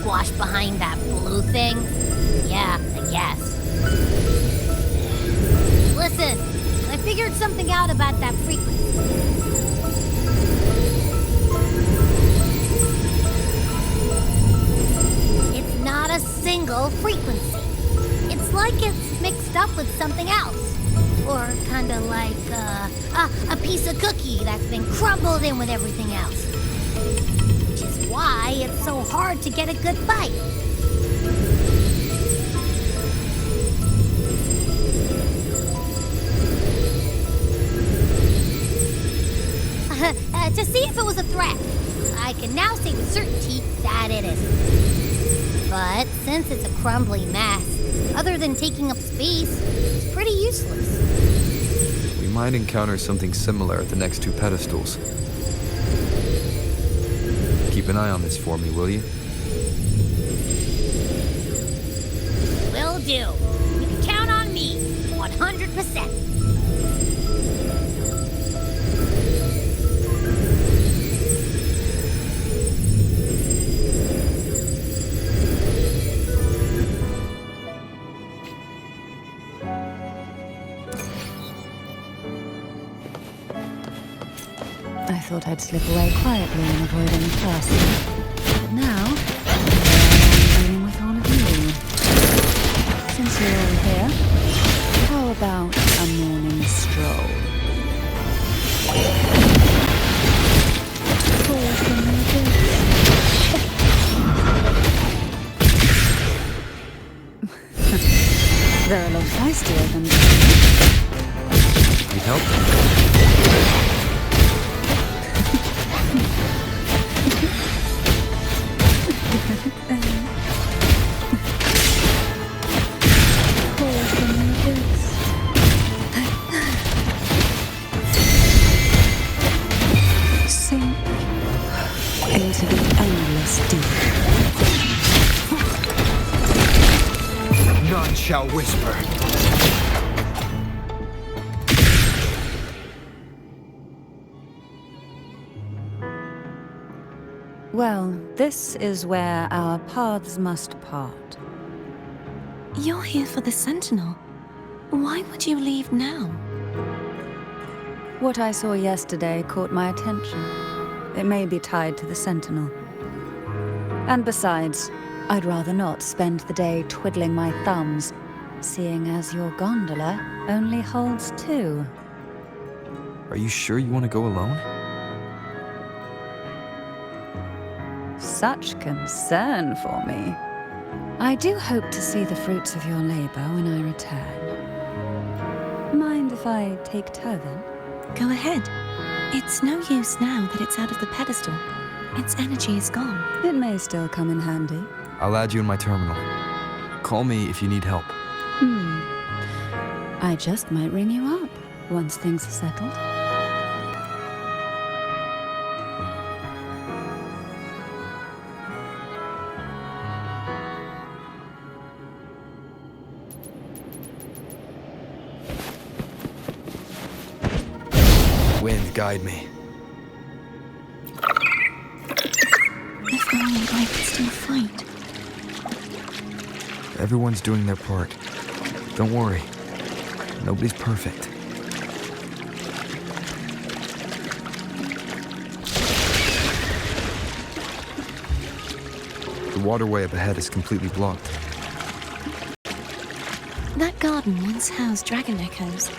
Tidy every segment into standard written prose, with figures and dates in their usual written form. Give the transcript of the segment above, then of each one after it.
squashed behind that blue thing? Yeah, I guess. Listen, I figured something out about that frequency. It's not a single frequency. It's like it's mixed up with something else. Or kinda like a piece of cookie that's been crumbled in with everything else. Which is why it's so hard to get a good bite. To see if it was a threat, I can now say with certainty that it isn't. But since it's a crumbly mess, other than taking up space, it's pretty useless. We might encounter something similar at the next two pedestals. Keep an eye on this for me, will you? Will do. You can count on me, 100%. I thought I'd slip away quietly and avoid any fuss. But now, I'm dealing with all of you. Since you're all here, how about a morning stroll? Pause for me, please. They're a lot feistier than Need help? Sink into the endless deep. None shall whisper. Well, this is where our paths must part. You're here for the Sentinel. Why would you leave now? What I saw yesterday caught my attention. It may be tied to the Sentinel. And besides, I'd rather not spend the day twiddling my thumbs, seeing as your gondola only holds two. Are you sure you want to go alone? Such concern for me. I do hope to see the fruits of your labor when I return. Mind if I take Turvin? Go ahead. It's no use now that it's out of the pedestal. Its energy is gone. It may still come in handy. I'll add you in my terminal. Call me if you need help. I just might ring you up once things are settled. Wind, guide me. If only I could still fight. Everyone's doing their part. Don't worry. Nobody's perfect. The waterway up ahead is completely blocked. That garden once housed dragon echoes.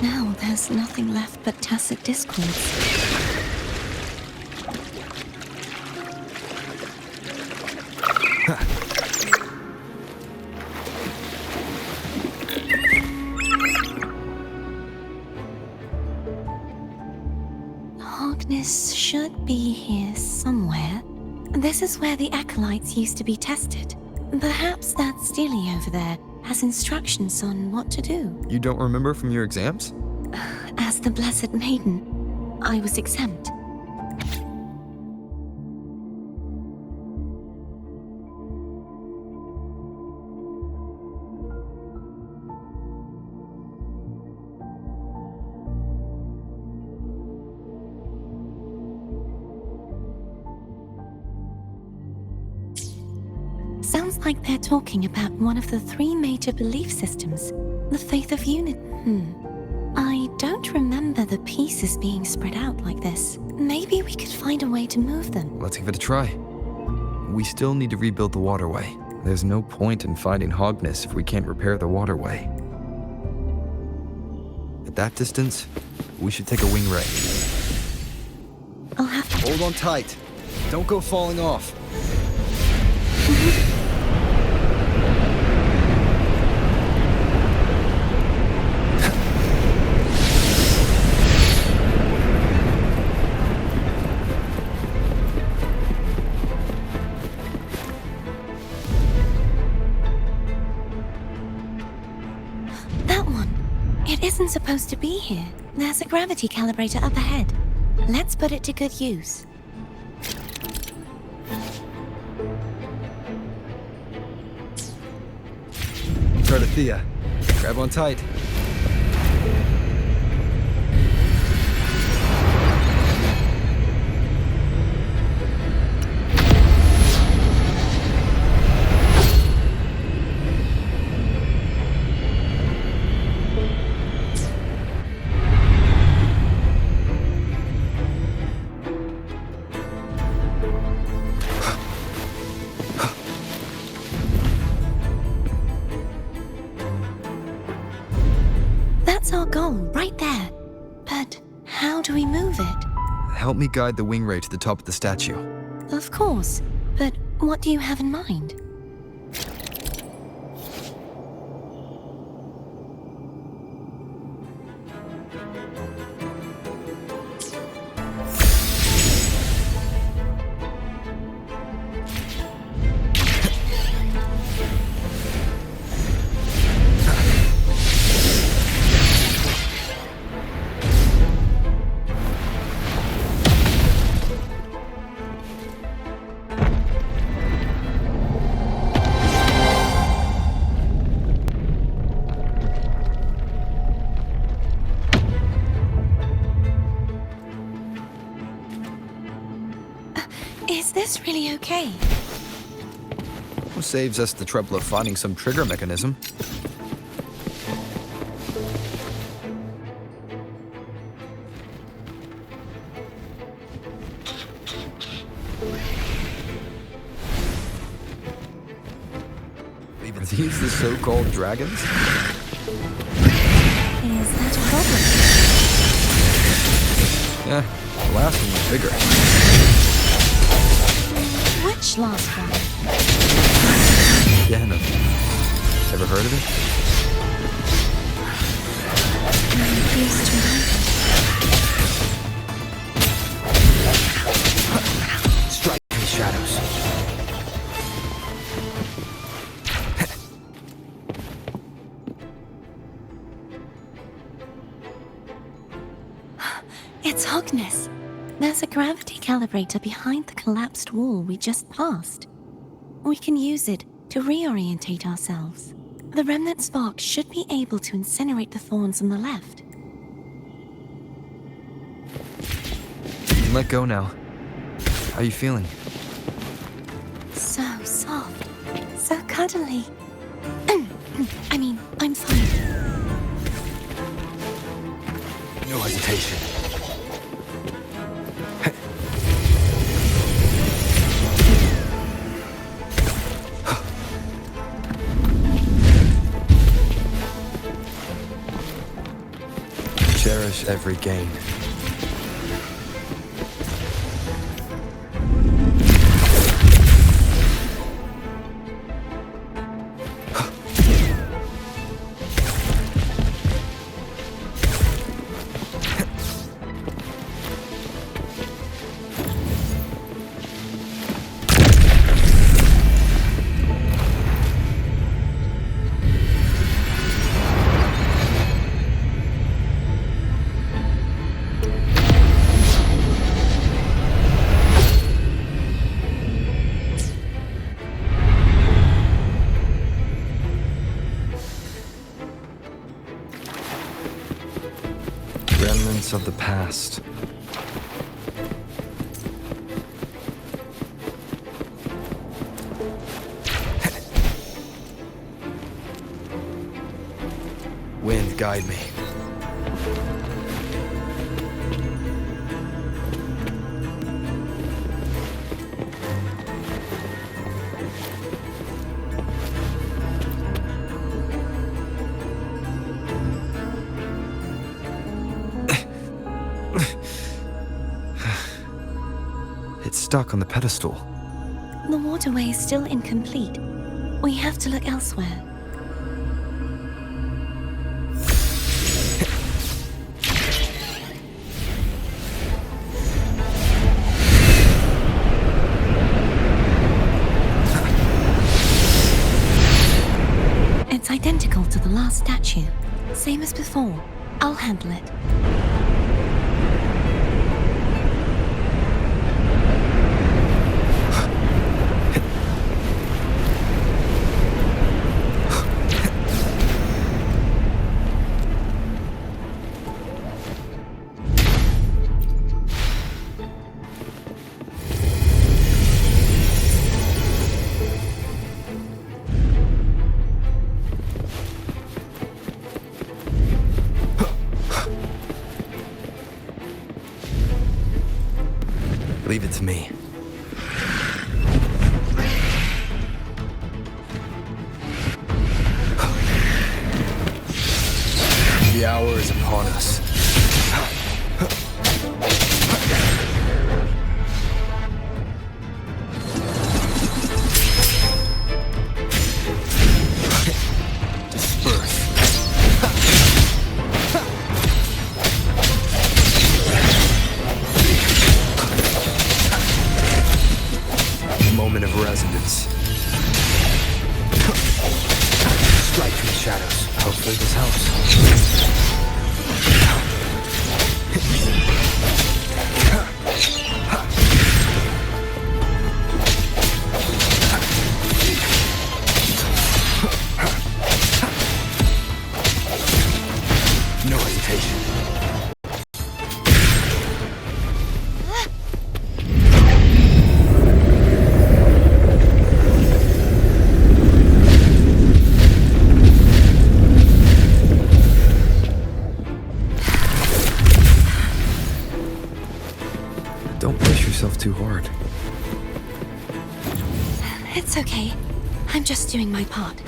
Now there's nothing left but tacit discords. Hognis should be here somewhere. This is where the acolytes used to be tested. Perhaps that Steely over there has instructions on what to do. You don't remember from your exams? As the Blessed Maiden, I was exempt. Sounds like they're talking about one of the 3 major belief systems, the faith of unity. I don't remember the pieces being spread out like this. Maybe we could find a way to move them. Let's give it a try. We still need to rebuild the waterway. There's no point in finding Hognis if we can't repair the waterway. At that distance, we should take a wing ray. I'll have to... Hold on tight. Don't go falling off. That one. It isn't supposed to be here. There's a gravity calibrator up ahead. Let's put it to good use. Thea, grab on tight. That's our goal, right there. But how do we move it? Help me guide the wing ray to the top of the statue. Of course, but what do you have in mind? Is this really okay? Well, saves us the trouble of finding some trigger mechanism. Are these the so-called dragons? Is that a problem? Yeah, the last one was bigger. Which last one? Gehenna. Ever heard of it? Used to know. Strike in the shadows. It's Hognis. There's a gravity calibrator behind the collapsed wall we just passed. We can use it to reorientate ourselves. The remnant spark should be able to incinerate the thorns on the left. You can let go now. How are you feeling? So soft. So cuddly. I mean, I'm fine. No hesitation. Cherish every gain. Remnants of the past. guide me. It's stuck on the pedestal. The waterway is still incomplete. We have to look elsewhere. It's identical to the last statue. Same as before. I'll handle it. Leave it to me. The hour is upon us. Disperse. Moment of resonance. Strike from the shadows. Hopefully this helps. No hesitation. Don't push yourself too hard. It's okay. I'm just doing my part.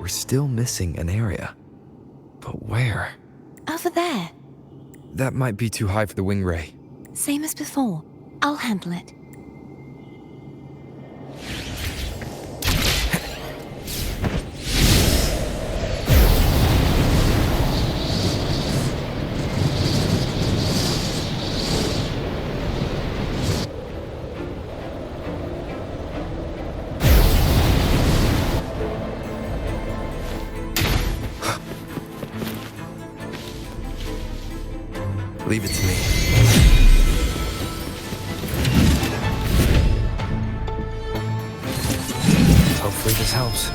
We're still missing an area. But where? Over there. That might be too high for the wing ray. Same as before. I'll handle it. Leave it to me. Hopefully this helps.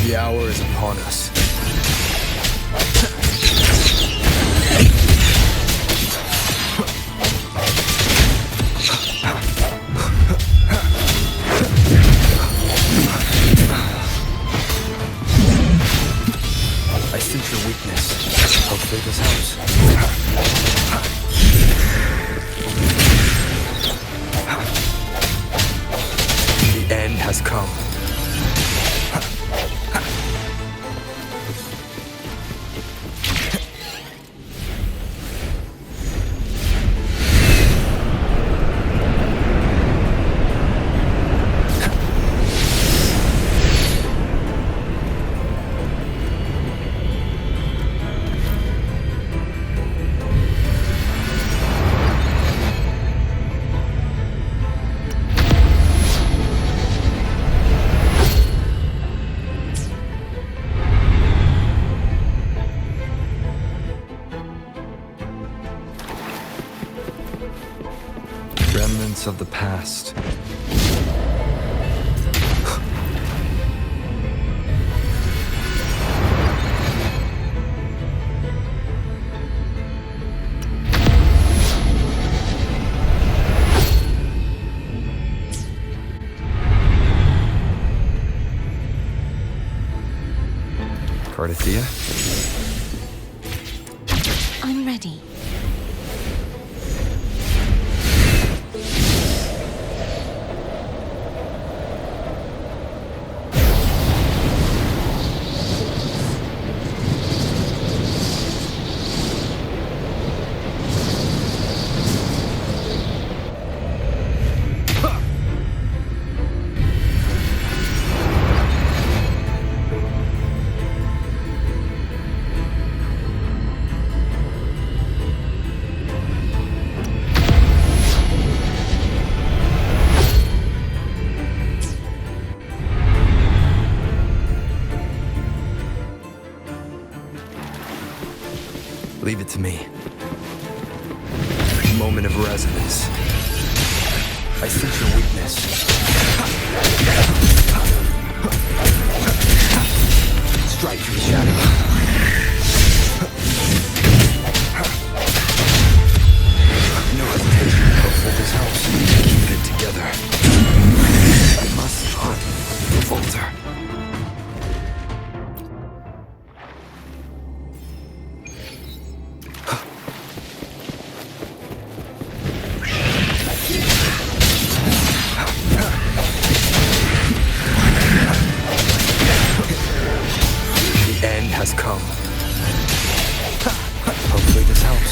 The hour is upon us. I sense your weakness. Hopefully this helps. The end has come. Remnants of the past. Cardathia? I'm ready. Leave it to me. Moment of resonance. I sense your weakness. Strike through the shadow. No hesitation. Hopefully this helps. Keep it together. I must not falter. Has come. Hopefully this helps.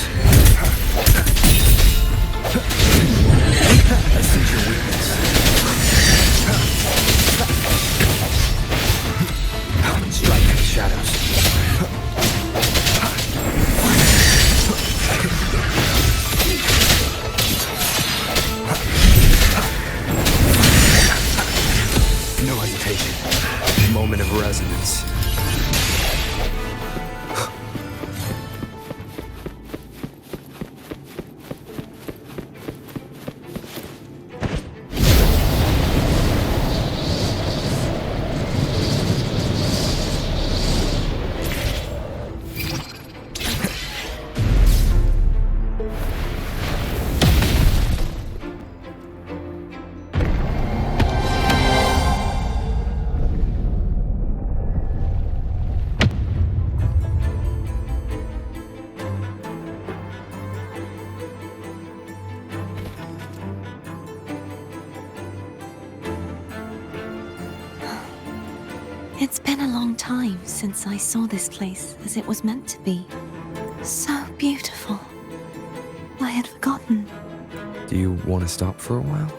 I sense your weakness. Strike in the shadows. No hesitation. Moment of resonance. It's been a long time since I saw this place as it was meant to be. So beautiful. I had forgotten. Do you want to stop for a while?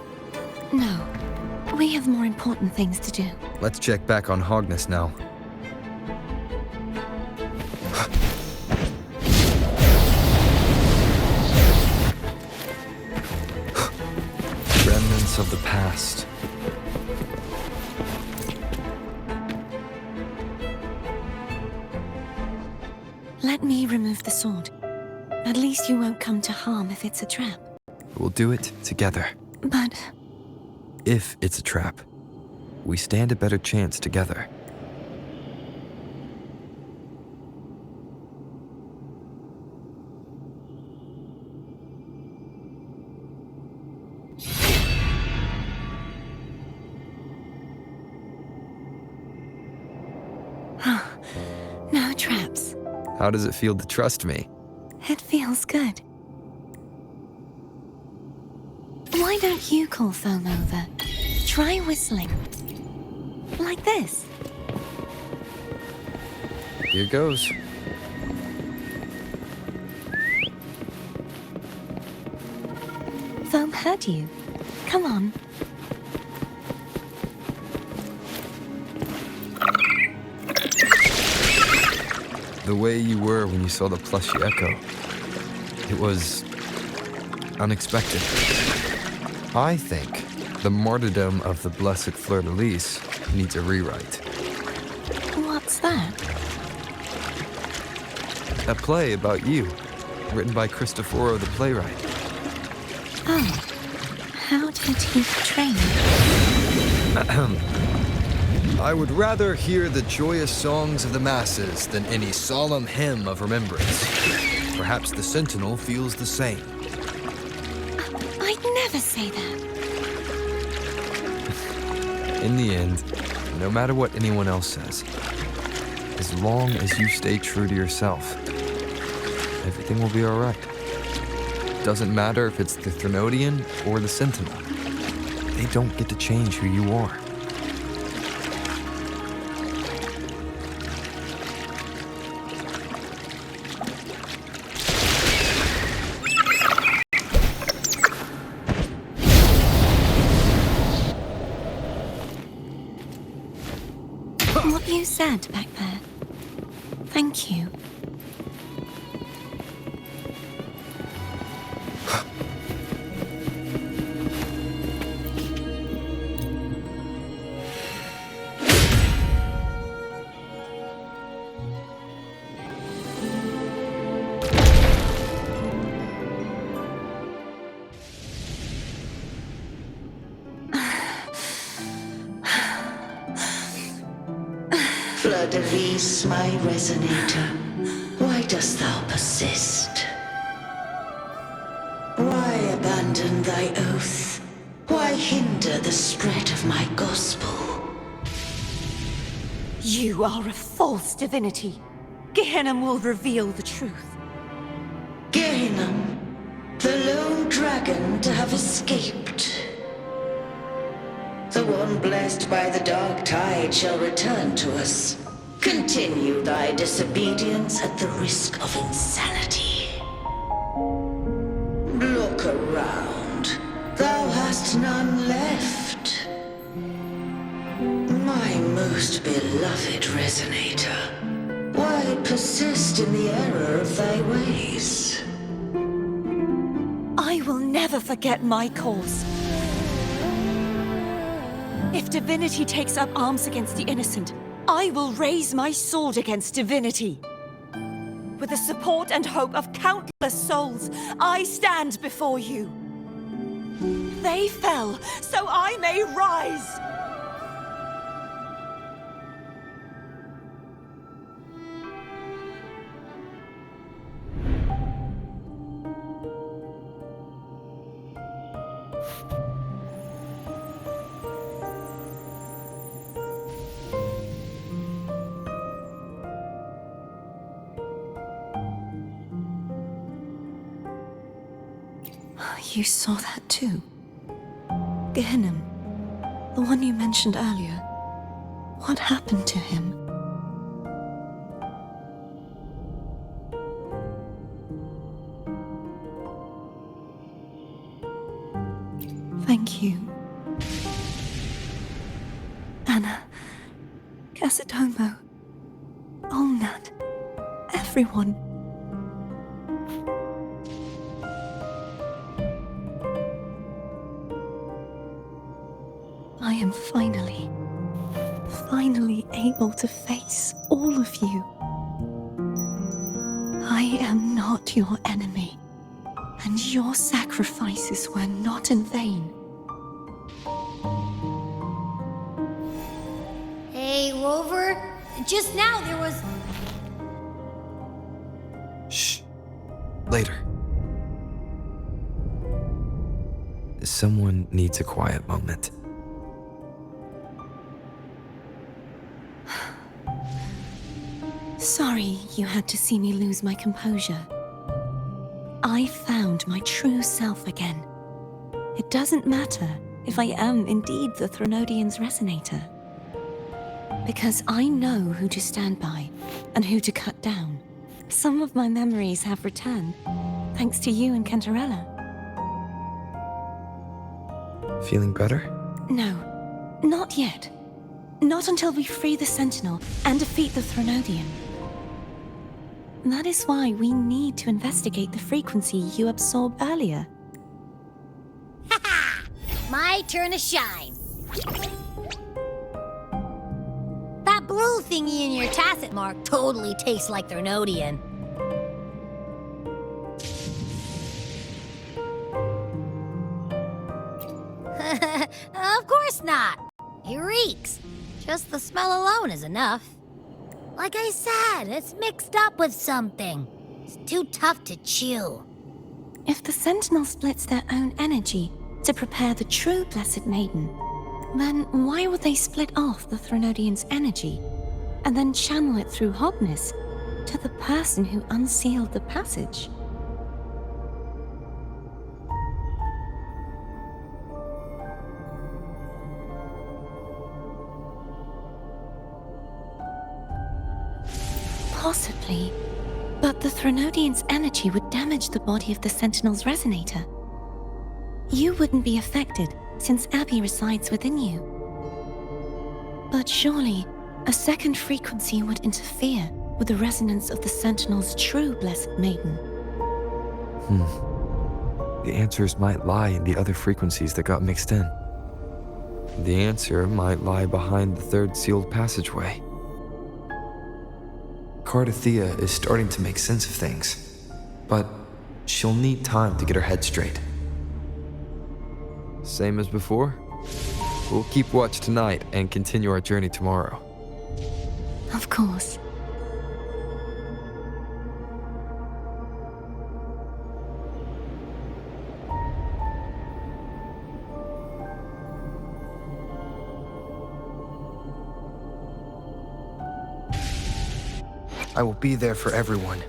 No. We have more important things to do. Let's check back on Hognis now. Remnants of the past. Let me remove the sword. At least you won't come to harm if it's a trap. We'll do it together. But If it's a trap, we stand a better chance together. no traps. How does it feel to trust me? It feels good. Why don't you call Foam over? Try whistling. Like this. Here goes. Foam heard you. Come on. The way you were when you saw the plushy echo. It was unexpected. I think the martyrdom of the blessed fleur-de-lis needs a rewrite. What's that? A play about you, written by Cristoforo the playwright. Oh, 14th train. I would rather hear the joyous songs of the masses than any solemn hymn of remembrance. Perhaps the Sentinel feels the same. I'd never say that. In the end, no matter what anyone else says, as long as you stay true to yourself, everything will be all right. Doesn't matter if it's the Threnodian or the Sentinel. They don't get to change who you are. What you said back there. Thank you. Fleur-de-lis, my resonator, why dost thou persist? Why abandon thy oath? Why hinder the spread of my gospel? You are a false divinity. Gehenna will reveal the truth. Gehenna, the lone dragon to have escaped. The one blessed by the dark tide shall return to us. Continue thy disobedience at the risk of insanity. Look around. Thou hast none left. My most beloved resonator, why persist in the error of thy ways? I will never forget my cause. If divinity takes up arms against the innocent, I will raise my sword against divinity. With the support and hope of countless souls, I stand before you. They fell, so I may rise! You saw that too? Gehenna, the one you mentioned earlier. What happened to him? Thank you. Anna, Casitomo, Olnat, everyone. I am finally able to face all of you. I am not your enemy, and your sacrifices were not in vain. Hey, Rover, just now there was... Shh. Later. Someone needs a quiet moment. Sorry you had to see me lose my composure. I found my true self again. It doesn't matter if I am indeed the Threnodian's resonator. Because I know who to stand by and who to cut down. Some of my memories have returned, thanks to you and Cantarella. Feeling better? No, not yet. Not until we free the Sentinel and defeat the Threnodian. That is why we need to investigate the frequency you absorbed earlier. My turn to shine. That blue thingy in your tacit mark totally tastes like Threnodian. Of course not. He reeks. Just the smell alone is enough. Like I said, it's mixed up with something. It's too tough to chew. If the Sentinel splits their own energy to prepare the true Blessed Maiden, then why would they split off the Threnodian's energy and then channel it through Hognis to the person who unsealed the passage? Possibly, but the Threnodian's energy would damage the body of the Sentinel's resonator. You wouldn't be affected, since Abby resides within you. But surely, a second frequency would interfere with the resonance of the Sentinel's true Blessed Maiden. The answers might lie in the other frequencies that got mixed in. The answer might lie behind the third sealed passageway. Cardathea is starting to make sense of things, but she'll need time to get her head straight. Same as before? We'll keep watch tonight and continue our journey tomorrow. Of course. I will be there for everyone.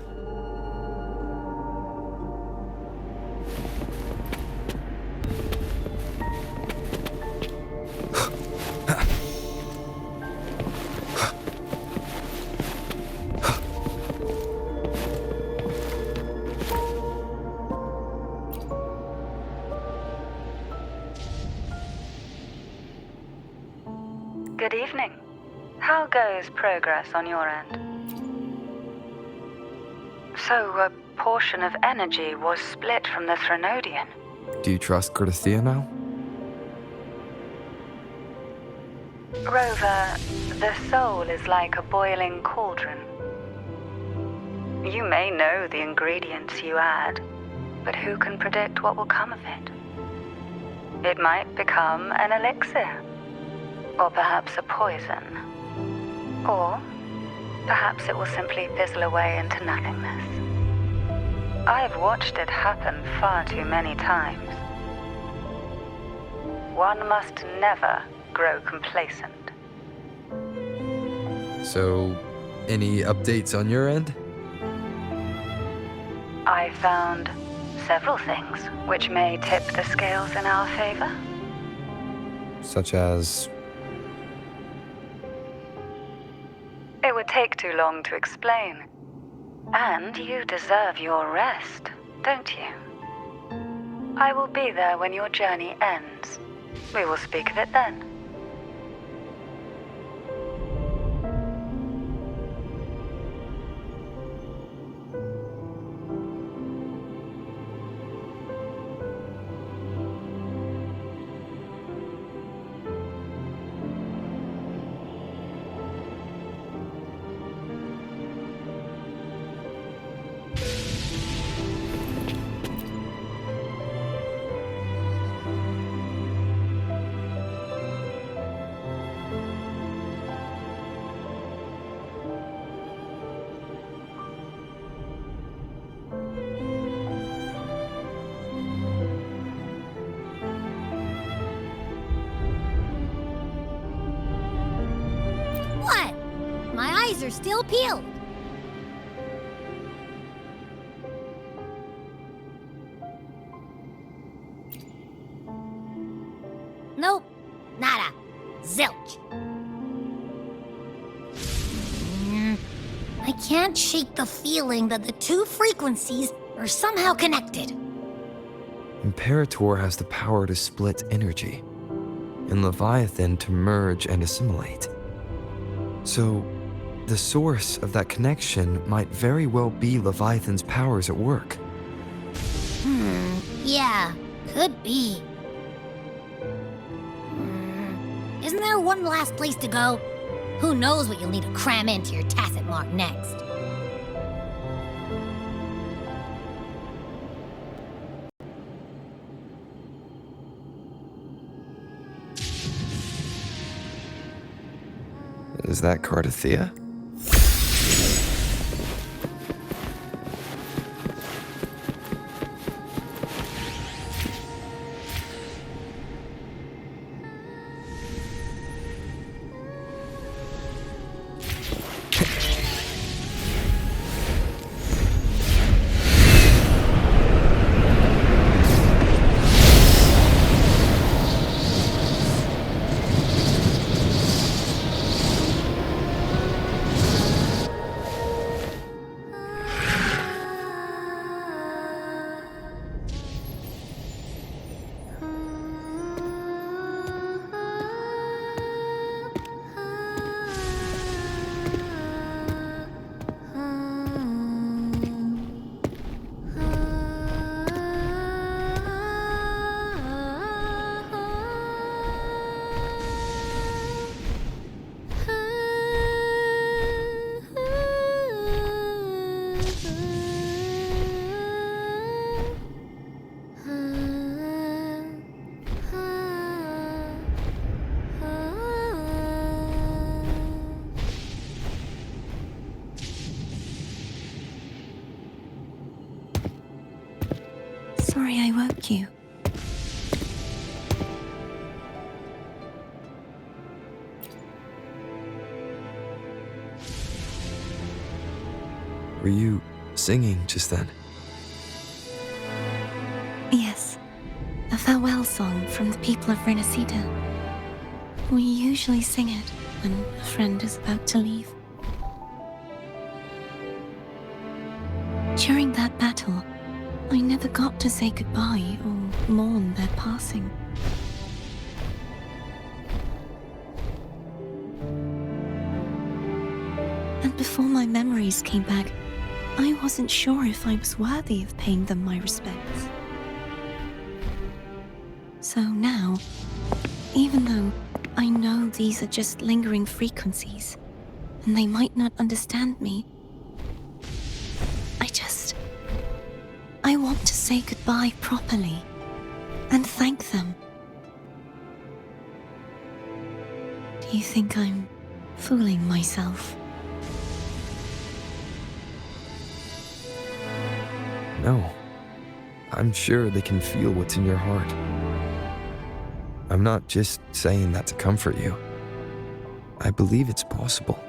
Good evening. How goes progress on your end? So, a portion of energy was split from the Threnodian. Do you trust Cardathea now? Rover, the soul is like a boiling cauldron. You may know the ingredients you add, but who can predict what will come of it? It might become an elixir, or perhaps a poison, or perhaps it will simply fizzle away into nothingness. I've watched it happen far too many times. One must never grow complacent. So, any updates on your end? I found several things which may tip the scales in our favor. Such as... It would take too long to explain. And you deserve your rest, don't you? I will be there when your journey ends. We will speak of it then. What? My eyes are still peeled. Nope. Nada. Zilch. I can't shake the feeling that the two frequencies are somehow connected. Imperator has the power to split energy, and Leviathan to merge and assimilate. So, the source of that connection might very well be Leviathan's powers at work. Yeah, could be. Isn't there one last place to go? Who knows what you'll need to cram into your tacit mark next? Was that Cardathea? Sorry I woke you. Were you singing just then? Yes, a farewell song from the people of Renacita. We usually sing it when a friend is about to leave. During that battle, I never got to say goodbye or mourn their passing. And before my memories came back, I wasn't sure if I was worthy of paying them my respects. So now, even though I know these are just lingering frequencies, and they might not understand me, I want to say goodbye properly, and thank them. Do you think I'm fooling myself? No. I'm sure they can feel what's in your heart. I'm not just saying that to comfort you. I believe it's possible.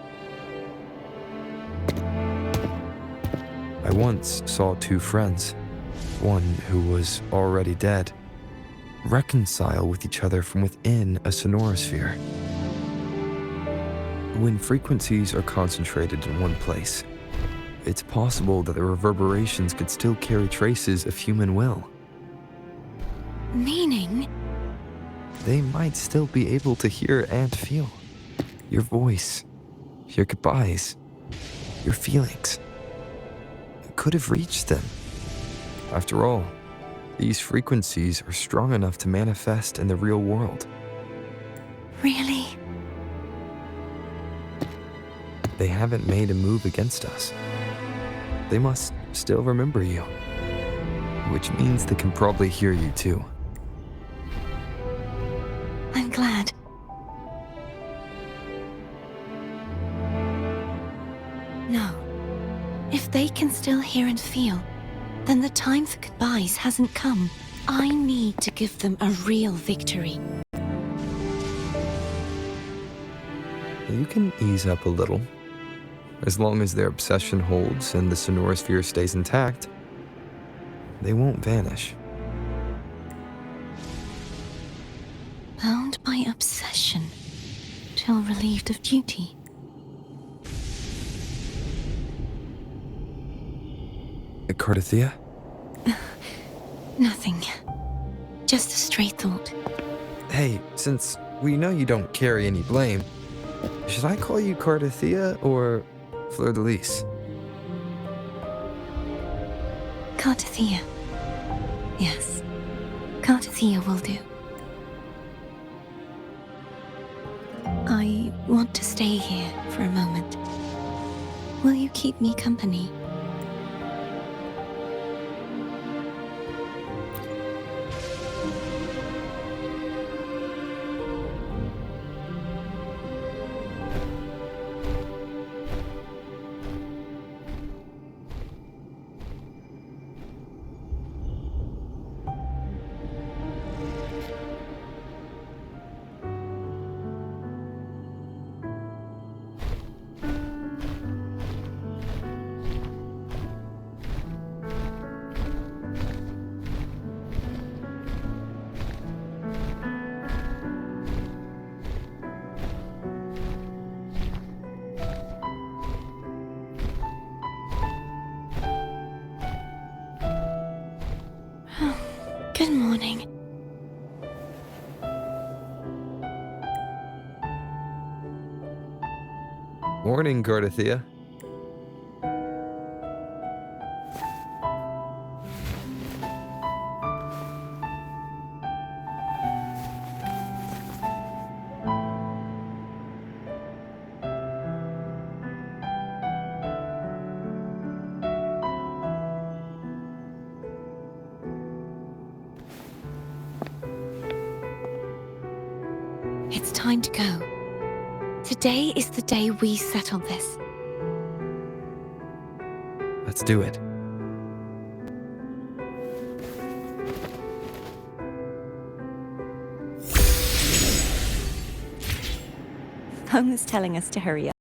I once saw two friends, one who was already dead, reconcile with each other from within a sonorosphere. When frequencies are concentrated in one place, it's possible that the reverberations could still carry traces of human will. Meaning? They might still be able to hear and feel your voice, your goodbyes, your feelings. It could have reached them. After all, these frequencies are strong enough to manifest in the real world. Really? They haven't made a move against us. They must still remember you, which means they can probably hear you too. I'm glad. No. If they can still hear and feel, then the time for goodbyes hasn't come. I need to give them a real victory. You can ease up a little. As long as their obsession holds and the sonorosphere stays intact, they won't vanish. Bound by obsession, till relieved of duty. Cardathea? Nothing. Just a stray thought. Hey, since we know you don't carry any blame, should I call you Cardathea or Fleur-de-Lis? Cardathea. Yes. Cardathea will do. I want to stay here for a moment. Will you keep me company? Morning, Gordothea. It's time to go. Today is the day we settle this. Let's do it. Thumb is telling us to hurry up.